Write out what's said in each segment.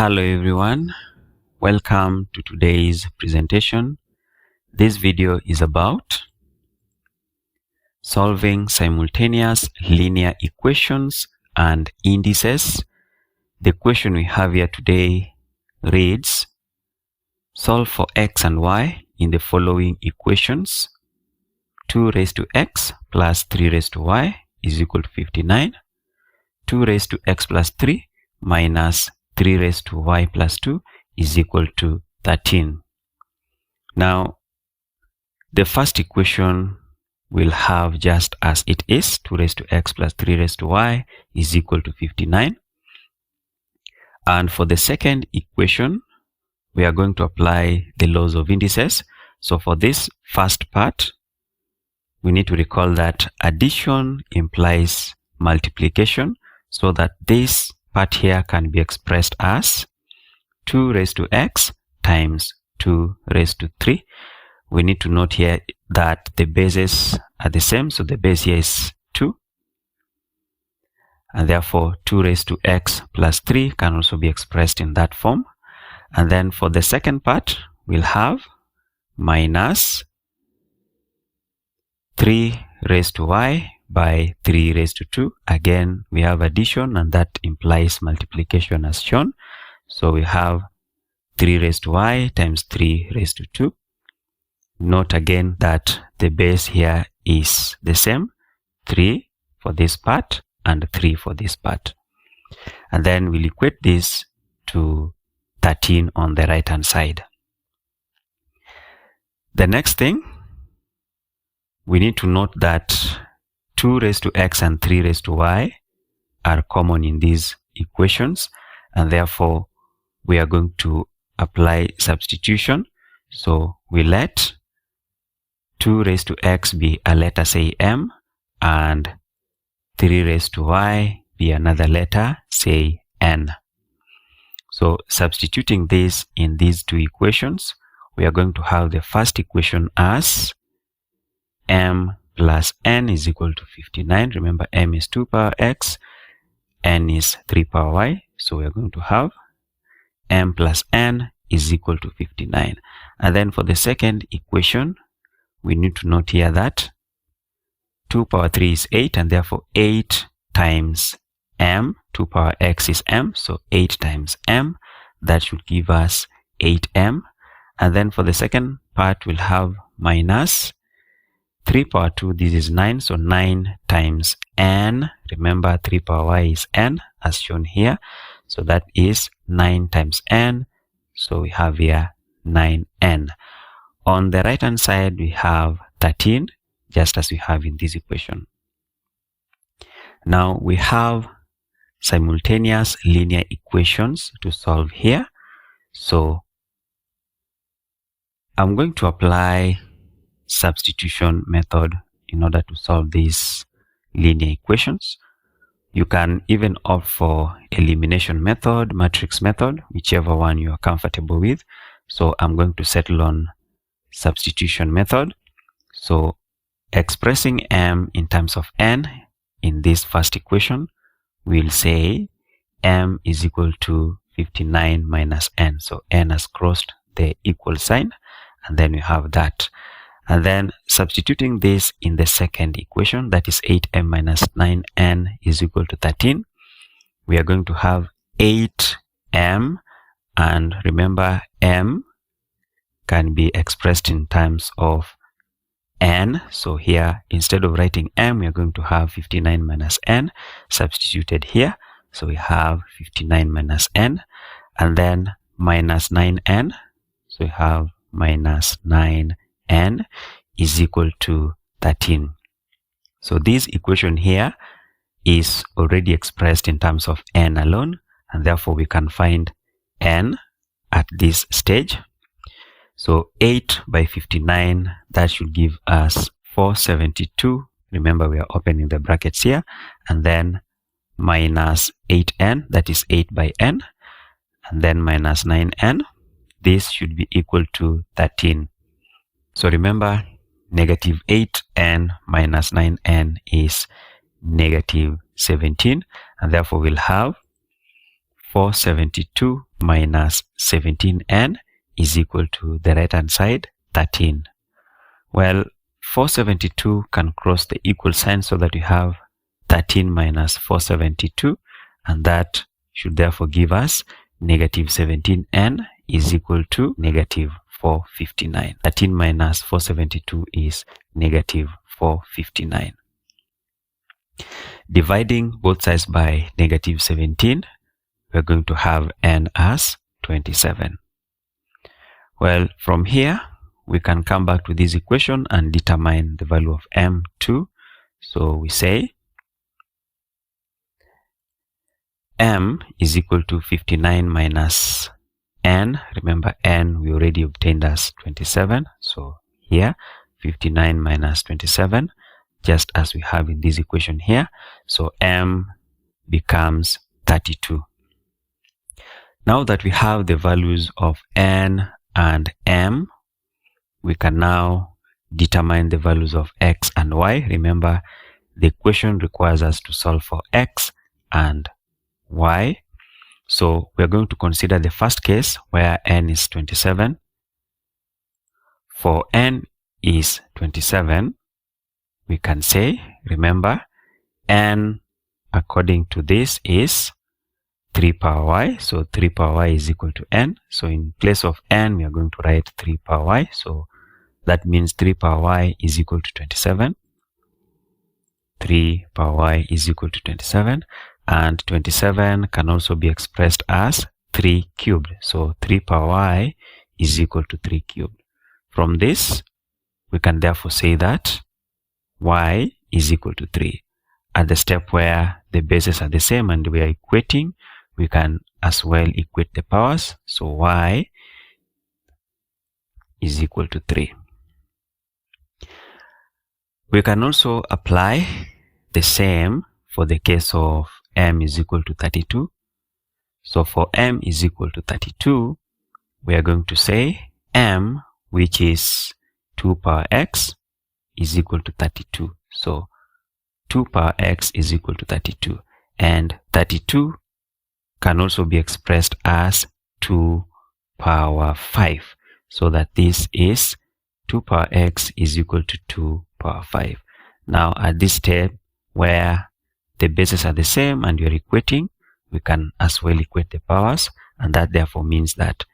Hello everyone, welcome to today's presentation. This video is about solving simultaneous linear equations and indices. The question we have here today reads, solve for x and y in the following equations. 2 raised to x plus 3 raised to y is equal to 59. 2 raised to x plus 3 minus 3 raised to y plus 2 is equal to 13. Now, the first equation will have just as it is, 2 raised to x plus 3 raised to y is equal to 59. And for the second equation, we are going to apply the laws of indices. So for this first part, we need to recall that addition implies multiplication, so that this part here can be expressed as 2 raised to x times 2 raised to 3. We need to note here that the bases are the same, so the base here is 2. And therefore 2 raised to x plus 3 can also be expressed in that form. And then for the second part, we'll have minus 3 raised to y by 3 raised to 2. Again, we have addition, and that implies multiplication as shown. So we have 3 raised to y times 3 raised to 2. Note again that the base here is the same, 3 for this part and 3 for this part. And then we'll equate this to 13 on the right hand side. The next thing, we need to note that 2 raised to x and 3 raised to y are common in these equations, and therefore we are going to apply substitution. So we let 2 raised to x be a letter, say m, and 3 raised to y be another letter, say n. So substituting this in these two equations, we are going to have the first equation as m plus n is equal to 59. Remember, m is 2 power x, n is 3 power y. So we are going to have m plus n is equal to 59. And then for the second equation, we need to note here that 2 power 3 is 8, and therefore 8 times m, 2 power x is m, so 8 times m, that should give us 8m. And then for the second part, we'll have minus 3 power 2, this is 9, so 9 times n. Remember, 3 power y is n, as shown here. So that is 9 times n. So we have here 9n. On the right hand side, we have 13, just as we have in this equation. Now we have simultaneous linear equations to solve here. So I'm going to apply substitution method in order to solve these linear equations. You can even opt for elimination method, matrix method, whichever one you are comfortable with. So I'm going to settle on substitution method. So expressing m in terms of n in this first equation, we'll say m is equal to 59 minus n. So n has crossed the equal sign, and then we have that. And then substituting this in the second equation, that is 8m minus 9n is equal to 13. We are going to have 8m, and remember, m can be expressed in terms of n. So here, instead of writing m, we are going to have 59 minus n substituted here. So we have 59 minus n, and then minus 9n. So we have minus 9n is equal to 13. So this equation here is already expressed in terms of n alone, and therefore we can find n at this stage. So 8 by 59, that should give us 472. Remember, we are opening the brackets here, and then minus 8n, that is 8 by n, and then minus 9n. This should be equal to 13. So remember, negative 8n minus 9n is negative 17, and therefore we'll have 472 minus 17n is equal to the right hand side 13. Well, 472 can cross the equal sign so that you have 13 minus 472, and that should therefore give us negative 17n is equal to negative 459. 13 minus 472 is negative 459. Dividing both sides by negative 17, we're going to have n as 27. Well, from here, we can come back to this equation and determine the value of m2. So we say m is equal to 59 minus n. Remember, n we already obtained as 27. So here, 59 minus 27, just as we have in this equation here. So m becomes 32. Now that we have the values of n and m, we can now determine the values of x and y. Remember, the equation requires us to solve for x and y. So we are going to consider the first case where n is 27. For n is 27, we can say, remember, n according to this is 3 power y. So 3 power y is equal to n. So in place of n, we are going to write 3 power y. So that means 3 power y is equal to 27. 3 power y is equal to 27. And 27 can also be expressed as 3 cubed. So 3 power y is equal to 3 cubed. From this, we can therefore say that y is equal to 3. At the step where the bases are the same and we are equating, we can as well equate the powers. So y is equal to 3. We can also apply the same for the case of m is equal to 32. So for m is equal to 32, we are going to say m, which is 2 power x, is equal to 32. So 2 power x is equal to 32. And 32 can also be expressed as 2 power 5. So that this is 2 power x is equal to 2 power 5. Now at this step where the bases are the same and you're equating, we can as well equate the powers, and that therefore means that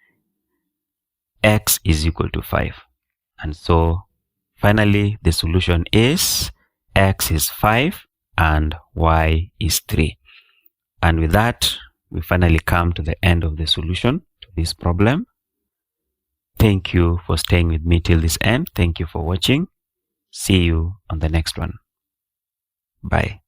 x is equal to 5. And so finally the solution is x is 5 and y is 3. And with that, we finally come to the end of the solution to this problem. Thank you for staying with me till this end. Thank you for watching. See you on the next one. Bye.